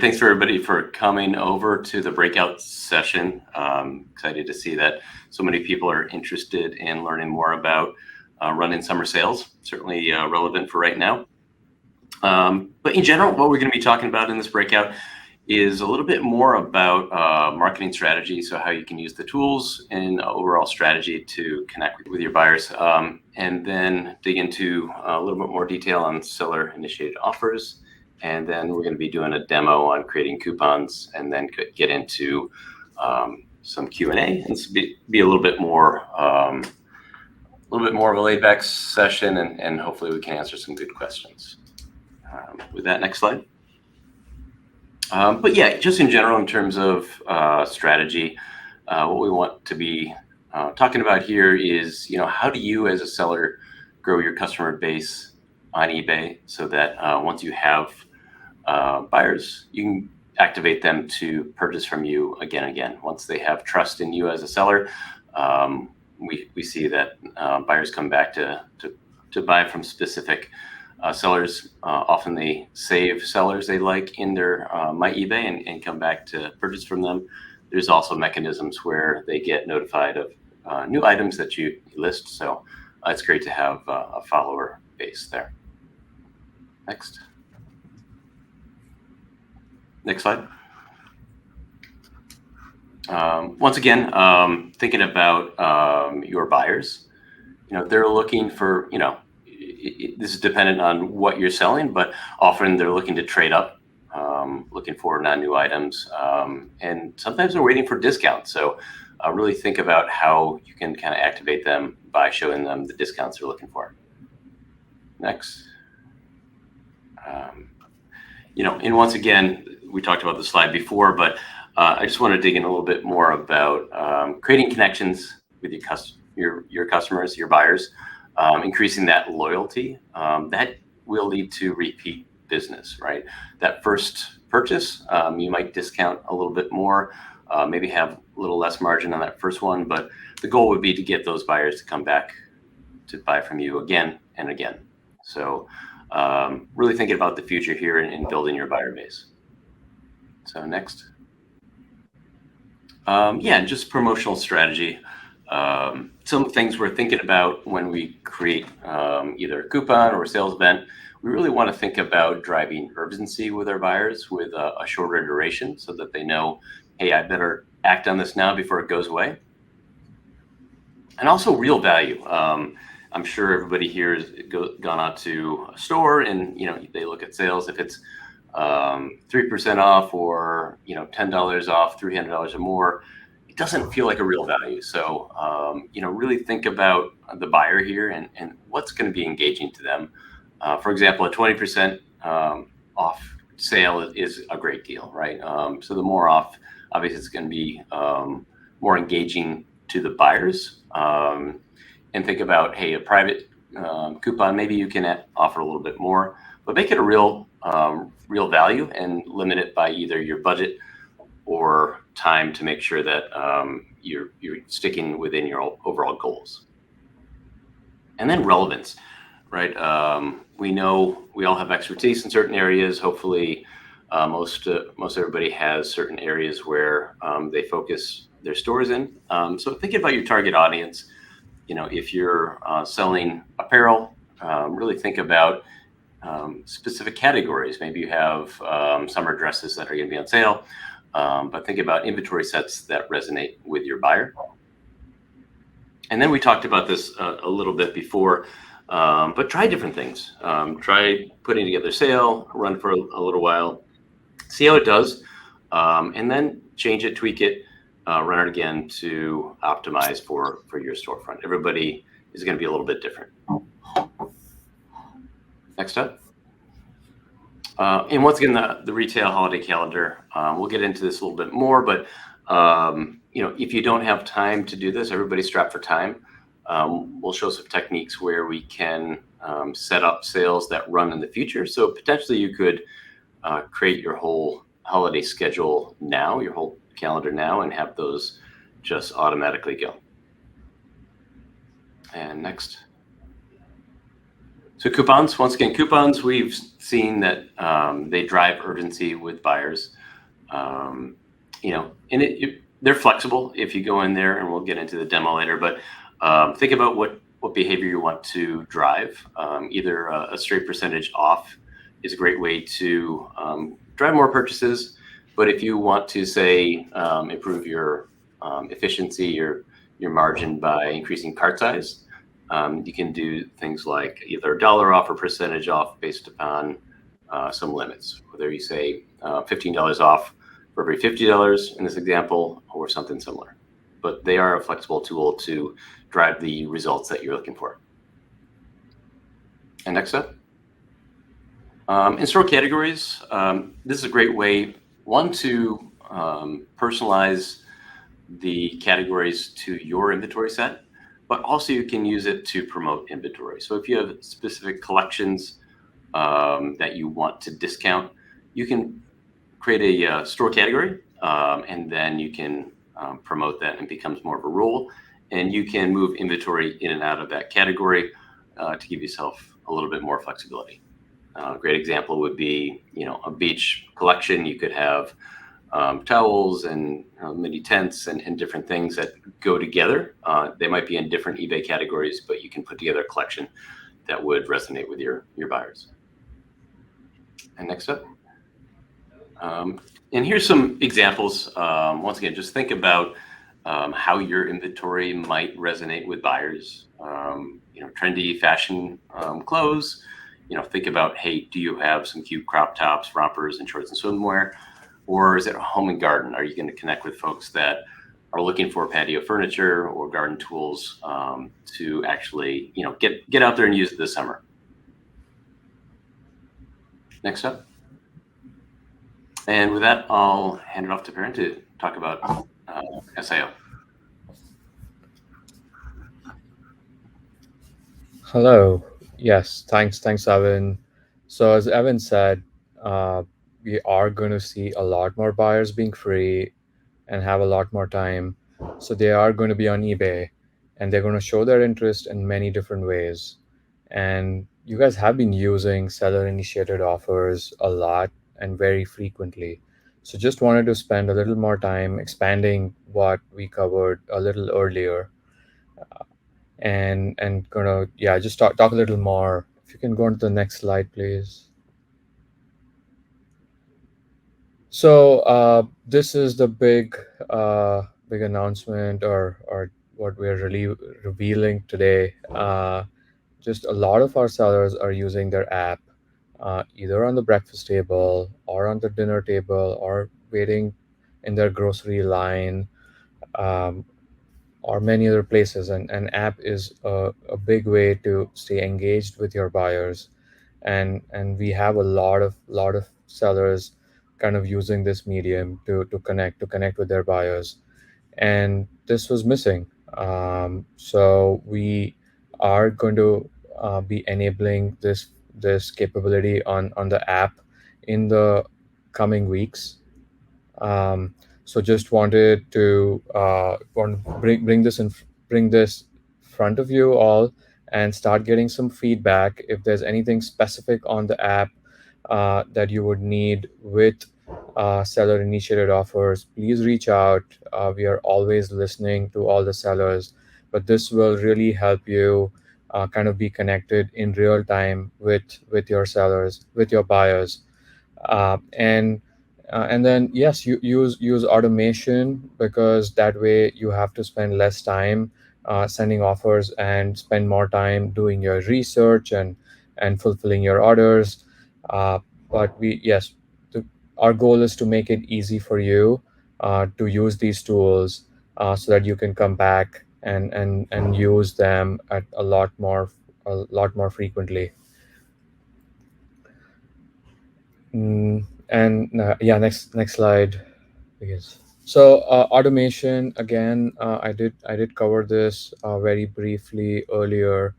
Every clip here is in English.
Thanks for everybody for coming over to the breakout session. Excited to see that so many people are interested in learning more about running summer sales. Certainly relevant for right now. But in general, what we're going to be talking about in this breakout is a little bit more about marketing strategy, so how you can use the tools and overall strategy to connect with your buyers, and then dig into a little bit more detail on seller-initiated offers. And then we're going to be doing a demo on creating coupons, and then get into some Q&A and be a little bit more of a laid-back session, and hopefully we can answer some good questions. With that, next slide. But yeah, just in general, in terms of strategy, what we want to be talking about here is, how do you as a seller grow your customer base on eBay so that once you have buyers, you can activate them to purchase from you again and again. Once they have trust in you as a seller, we see that buyers come back to buy from specific sellers. Often they save sellers they like in their My eBay and come back to purchase from them. There's also mechanisms where they get notified of new items that you list. So it's great to have a follower base there. Next slide. Once again, thinking about your buyers, they're looking for, this is dependent on what you're selling, but often they're looking to trade up, looking for non-new items, and sometimes they're waiting for discounts. So really think about how you can kind of activate them by showing them the discounts they're looking for. Next. And once again, we talked about the slide before, but I just want to dig in a little bit more about creating connections with your customers, your buyers, increasing that loyalty. That will lead to repeat business, right? That first purchase, you might discount a little bit more, maybe have a little less margin on that first one, but the goal would be to get those buyers to come back to buy from you again and again. So really thinking about the future here and building your buyer base. So next. Just promotional strategy. Some things we're thinking about when we create either a coupon or a sales event. We really want to think about driving urgency with our buyers with a shorter duration, so that they know, hey, I better act on this now before it goes away. And also real value. I'm sure everybody here has gone out to a store and they look at sales. If it's 3% off or $10 off, $300 or more, it doesn't feel like a real value. So really think about the buyer here and what's going to be engaging to them. For example, a 20% off sale is a great deal, right? So the more off, obviously, it's going to be more engaging to the buyers. And think about, hey, a private coupon, maybe you can offer a little bit more, but make it a real value and limit it by either your budget or time to make sure that you're sticking within your overall goals. And then relevance, right? We know we all have expertise in certain areas. Hopefully, most everybody has certain areas where they focus their stores in. So thinking about your target audience. If you're selling apparel, really think about specific categories. Maybe you have summer dresses that are going to be on sale, but think about inventory sets that resonate with your buyer. And then we talked about this a little bit before, but try different things. Try putting together a sale, run for a little while, see how it does, and then change it, tweak it, run it again to optimize for your storefront. Everybody is going to be a little bit different. Next up. And once again, the retail holiday calendar. We'll get into this a little bit more, but if you don't have time to do this, everybody's strapped for time. We'll show some techniques where we can set up sales that run in the future. So potentially you could create your whole holiday schedule now, your whole calendar now, and have those just automatically go. And next. So coupons, once again, coupons, we've seen that they drive urgency with buyers. Um, and they're flexible if you go in there, and we'll get into the demo later. But think about what behavior you want to drive. Either a straight percentage off is a great way to drive more purchases. But if you want to say improve your efficiency, your margin by increasing cart size, you can do things like either dollar off or percentage off based upon some limits. Whether you say $15 off for every $50 in this example, or something similar. But they are a flexible tool to drive the results that you're looking for. And next up, in-store categories. This is a great way, one, to personalize the categories to your inventory set, but also you can use it to promote inventory. So if you have specific collections that you want to discount, you can create a store category, and then you can promote that, and it becomes more of a rule. And you can move inventory in and out of that category to give yourself a little bit more flexibility. A great example would be, a beach collection. You could have towels and mini tents and different things that go together. They might be in different eBay categories, but you can put together a collection that would resonate with your buyers. And next up. And here's some examples. Once again, just think about how your inventory might resonate with buyers. Trendy fashion clothes. Think about, hey, do you have some cute crop tops, rompers, and shorts and swimwear? Or is it home and garden? Are you going to connect with folks that are looking for patio furniture or garden tools to actually, get out there and use it this summer? Next up. And with that, I'll hand it off to Perrin to talk about SIO. Hello. Yes, thanks, Evan. So as Evan said, we are going to see a lot more buyers being free and have a lot more time. So they are going to be on eBay, and they're going to show their interest in many different ways. And you guys have been using seller initiated offers a lot and very frequently. So just wanted to spend a little more time expanding what we covered a little earlier, and gonna, yeah, just talk a little more. If you can go on to the next slide, please. So this is the big announcement, or what we're really revealing today. Just a lot of our sellers are using their app, either on the breakfast table or on the dinner table, or waiting in their grocery line, um, or many other places. And an app is a big way to stay engaged with your buyers. And we have a lot of sellers kind of using this medium to connect with their buyers, and this was missing. So we are going to be enabling this capability on the app in the coming weeks. um, so just wanted to bring this in, bring this front of you all, and start getting some feedback. If there's anything specific on the app that you would need with seller initiated offers, please reach out. We are always listening to all the sellers, but this will really help you kind of be connected in real time with your sellers, with your buyers. And then, yes, you use automation, because that way you have to spend less time sending offers and spend more time doing your research and fulfilling your orders. uh, but we yes the, our goal is to make it easy for you to use these tools, so that you can come back and use them at a lot more frequently. And yeah, next slide, please. So automation again, I did cover this very briefly earlier,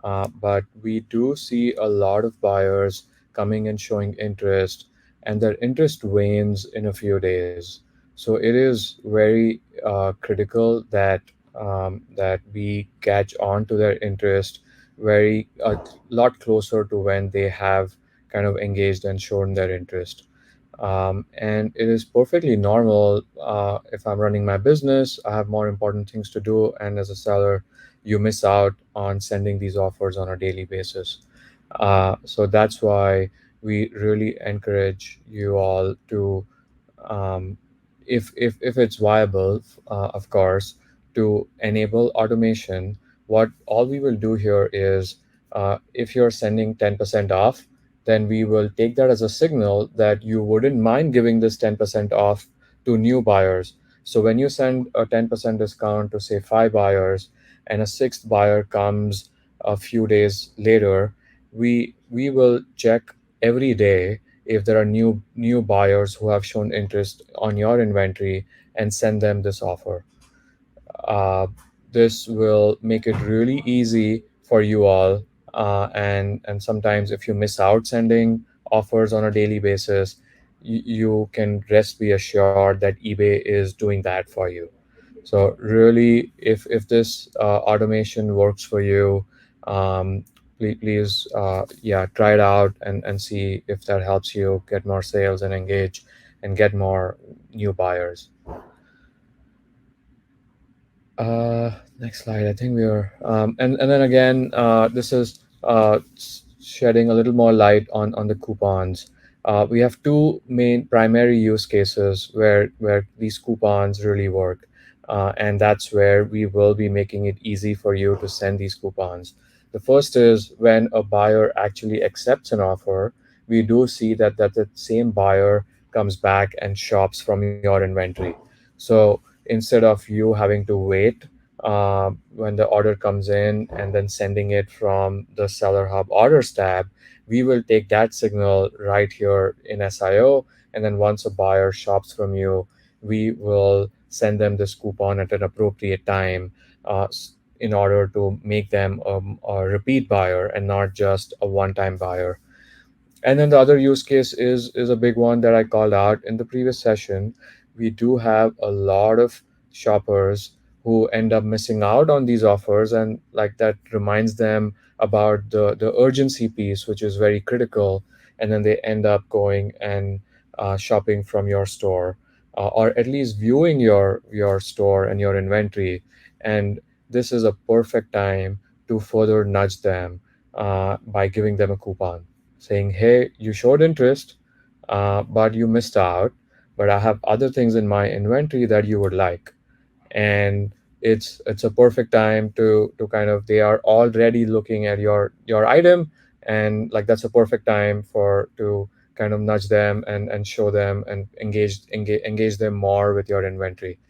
but we do see a lot of buyers coming and showing interest, and their interest wanes in a few days. So it is very critical that we catch on to their interest very a lot closer to when they have kind of engaged and shown their interest. And it is perfectly normal. If I'm running my business, I have more important things to do, and as a seller, you miss out on sending these offers on a daily basis. So that's why we really encourage you all to, um, if it's viable, of course, to enable automation. What all we will do here is, if you're sending 10% off, then we will take that as a signal that you wouldn't mind giving this 10% off to new buyers. So when you send a 10% discount to, say, 5 buyers, and a sixth buyer comes a few days later, we will check every day if there are new buyers who have shown interest on your inventory and send them this offer. uh, this will make it really easy for you all. And sometimes if you miss out sending offers on a daily basis, you can rest be assured that eBay is doing that for you. So really, if this automation works for you, please, yeah, try it out and see if that helps you get more sales and engage and get more new buyers. Next slide. I think we are, and then again, this is shedding a little more light on the coupons. We have two main primary use cases where these coupons really work, and that's where we will be making it easy for you to send these coupons. The first is when a buyer actually accepts an offer. We do see that the same buyer comes back and shops from your inventory. So instead of you having to wait when the order comes in and then sending it from the Seller Hub Orders tab, we will take that signal right here in SIO. And then once a buyer shops from you, we will send them this coupon at an appropriate time, in order to make them a repeat buyer and not just a one time buyer. And then the other use case is a big one that I called out in the previous session. We do have a lot of shoppers who end up missing out on these offers, and like that reminds them about the urgency piece, which is very critical. And then they end up going and shopping from your store, or at least viewing your store and your inventory. And this is a perfect time to further nudge them by giving them a coupon saying, "Hey, you showed interest, but you missed out. But I have other things in my inventory that you would like." And it's a perfect time to kind of, they are already looking at your item, and like that's a perfect time for to kind of nudge them and show them and engage them more with your inventory.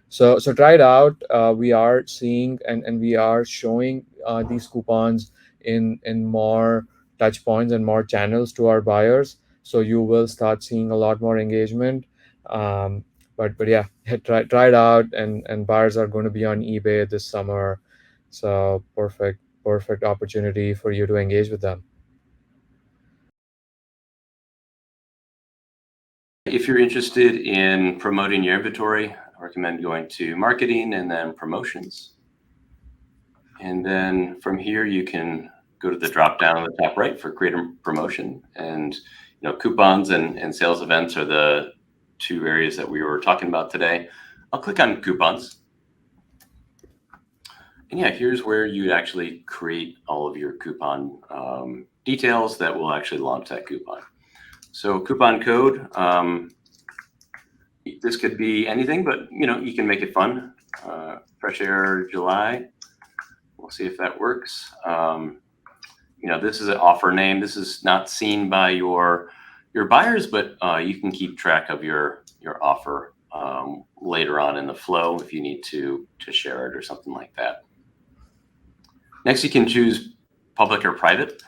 So try it out. We are seeing and we are showing these coupons in more touch points and more channels to our buyers. So you will start seeing a lot more engagement. But yeah, try it out, and buyers are going to be on eBay this summer. So perfect opportunity for you to engage with them. If you're interested in promoting your inventory, I recommend going to marketing and then promotions. And then from here, you can go to the drop down on the top right for create a promotion. And coupons and sales events are the two areas that we were talking about today. I'll click on coupons. And yeah, here's where you'd actually create all of your coupon details that will actually launch that coupon. So coupon code, this could be anything, but you can make it fun. Fresh Air July. We'll see if that works. This is an offer name. This is not seen by your buyers, but you can keep track of your offer later on in the flow if you need to share it or something like that. Next, you can choose public or private.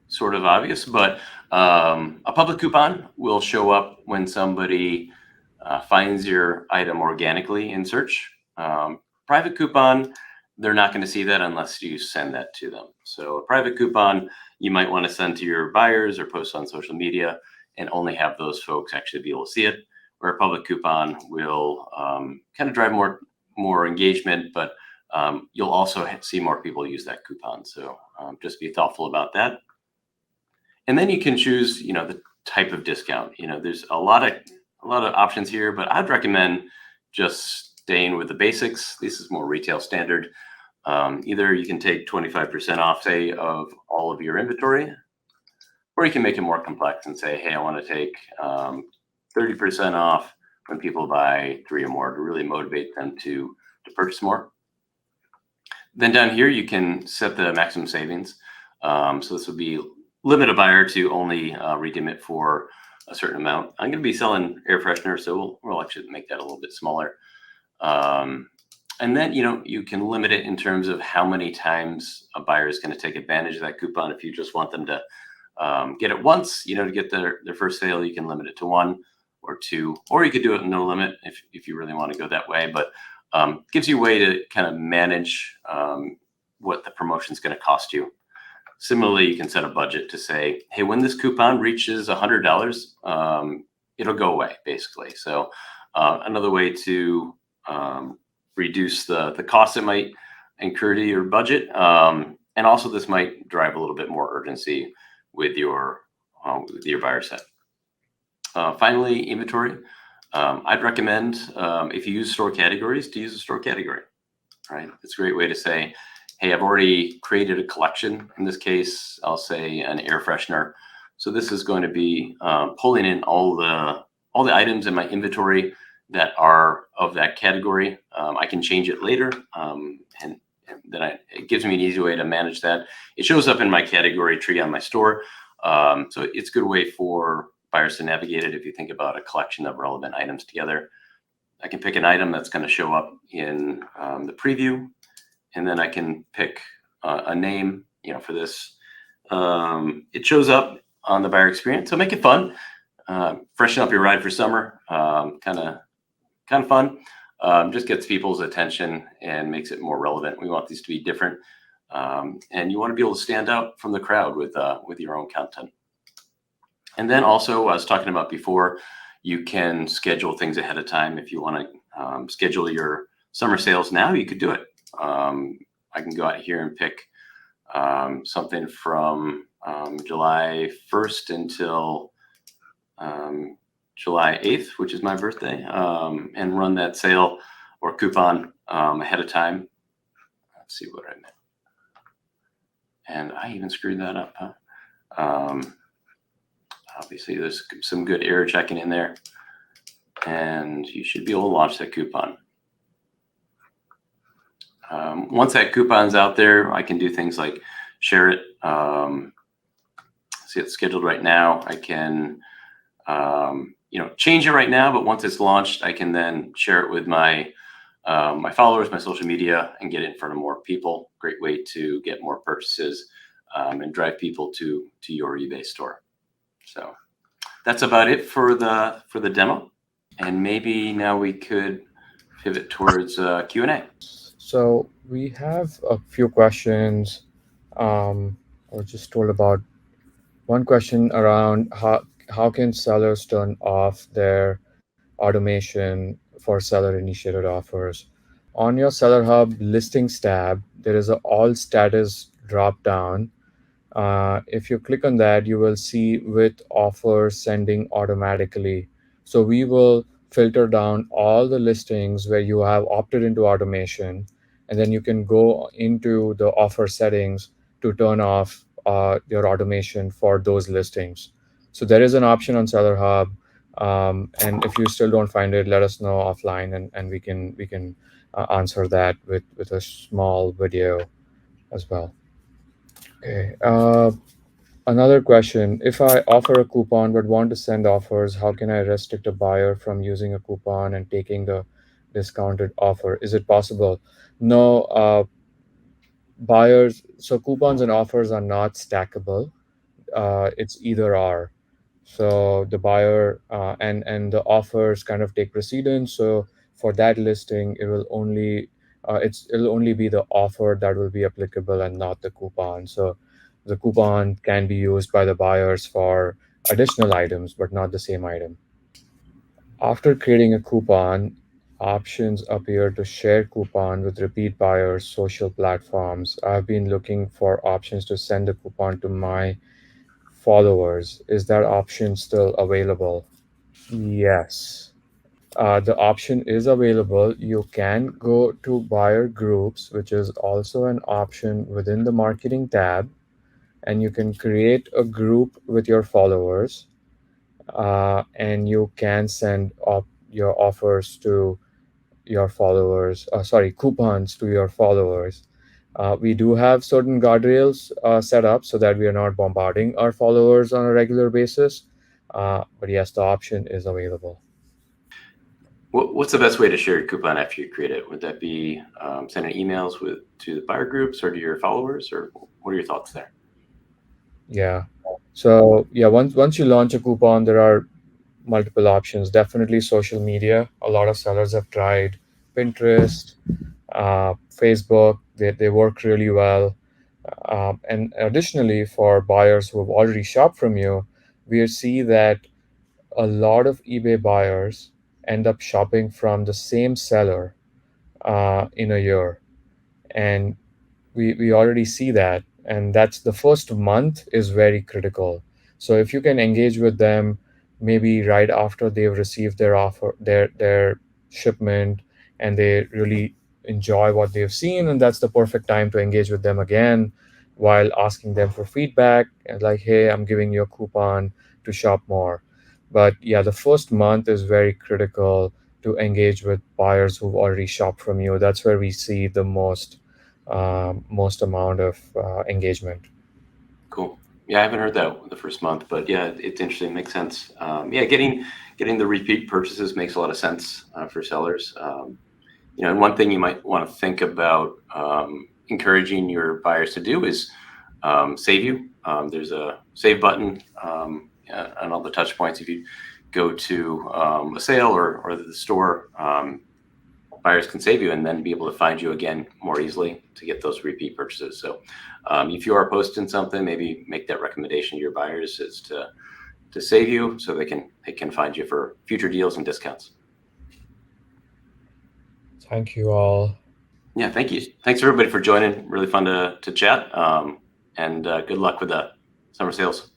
Sort of obvious, but a public coupon will show up when somebody finds your item organically in search. Private coupon, they're not going to see that unless you send that to them. So a private coupon, you might want to send to your buyers or post on social media and only have those folks actually be able to see it. Where a public coupon will kind of drive more engagement, but you'll also see more people use that coupon. So just be thoughtful about that. And then you can choose, the type of discount. There's a lot of options here, but I'd recommend just staying with the basics. This is more retail standard. Either you can take 25% off, say, of all of your inventory, or you can make it more complex and say, hey, I want to take 30% off when people buy 3 or more to really motivate them to purchase more. Then down here, you can set the maximum savings. So this would be limit a buyer to only redeem it for a certain amount. I'm going to be selling air freshener, so we'll actually make that a little bit smaller. And then, you can limit it in terms of how many times a buyer is going to take advantage of that coupon. If you just want them to get it once, to get their first sale, you can limit it to 1 or 2, or you could do it no limit if you really want to go that way. But gives you a way to kind of manage what the promotion is going to cost you. Similarly, you can set a budget to say, hey, when this coupon reaches $100, it'll go away, basically. So another way to reduce the cost it might incur to your budget. And also this might drive a little bit more urgency with your buyer set. Finally, inventory. I'd recommend, if you use store categories, to use a store category, right? It's a great way to say, hey, I've already created a collection. In this case, I'll say an air freshener. So this is going to be pulling in all the items in my inventory that are of that category. I can change it later, and then it gives me an easy way to manage that. It shows up in my category tree on my store. So it's a good way for buyers to navigate it if you think about a collection of relevant items together. I can pick an item that's going to show up in the preview, and then I can pick a name, for this. It shows up on the buyer experience, so make it fun. Freshen up your ride for summer. Kind of fun. Just gets people's attention and makes it more relevant. We want these to be different, and you want to be able to stand out from the crowd with your own content. And then also, I was talking about before, you can schedule things ahead of time. If you want to schedule your summer sales now, you could do it. I can go out here and pick something from July 1st until July 8th, which is my birthday, and run that sale or coupon ahead of time. Let's see what I meant. And I even screwed that up, huh? Obviously, there's some good error checking in there, and you should be able to launch that coupon. Once that coupon's out there, I can do things like share it. See, it's scheduled right now. I can, change it right now, but once it's launched, I can then share it with my followers, my social media, and get it in front of more people. Great way to get more purchases and drive people to your eBay store. So that's about it for the demo. And maybe now we could pivot towards Q&A. So we have a few questions. I was just told about one question around how can sellers turn off their automation for seller initiated offers. On your Seller Hub listings tab, there is a all status drop down. If you click on that, you will see with offers sending automatically. So we will filter down all the listings where you have opted into automation, and then you can go into the offer settings to turn off your automation for those listings. So there is an option on Seller Hub, and if you still don't find it, let us know offline, and we can answer that with a small video as well. Okay. Another question. If I offer a coupon but want to send offers, how can I restrict a buyer from using a coupon and taking the discounted offer? Is it possible? No, buyers, so coupons and offers are not stackable. It's either or. So the buyer and the offers kind of take precedence. So for that listing, it'll only be the offer that will be applicable and not the coupon. So the coupon can be used by the buyers for additional items, but not the same item. After creating a coupon, options appear to share coupon with repeat buyers, social platforms. I've been looking for options to send a coupon to my followers. Is that option still available? Yes. The option is available. You can go to buyer groups, which is also an option within the marketing tab, and you can create a group with your followers, and you can send your offers to your followers, sorry, coupons to your followers. We do have certain guardrails set up so that we are not bombarding our followers on a regular basis. But yes, the option is available. What's the best way to share your coupon after you create it? Would that be sending emails to the buyer groups or to your followers, or what are your thoughts there? Yeah. So yeah, once you launch a coupon, there are multiple options. Definitely social media. A lot of sellers have tried Pinterest, Facebook. They work really well. And additionally, for buyers who have already shopped from you, we see that a lot of eBay buyers end up shopping from the same seller in a year. And we already see that, and that's the first month is very critical. So if you can engage with them maybe right after they've received their offer, their shipment, and they really enjoy what they've seen, and that's the perfect time to engage with them again while asking them for feedback and like, hey, I'm giving you a coupon to shop more. But yeah, the first month is very critical to engage with buyers who've already shopped from you. That's where we see the most amount of engagement. Cool. Yeah, I haven't heard that the first month, but yeah, it's interesting. Makes sense. Yeah, getting the repeat purchases makes a lot of sense for sellers. And one thing you might want to think about encouraging your buyers to do is save you. There's a save button on all the touch points. If you go to a sale or the store, buyers can save you and then be able to find you again more easily to get those repeat purchases. So if you are posting something, maybe make that recommendation to your buyers is to save you so they can find you for future deals and discounts. Thank you all. Yeah, thank you. Thanks everybody for joining. Really fun to chat. And good luck with the summer sales.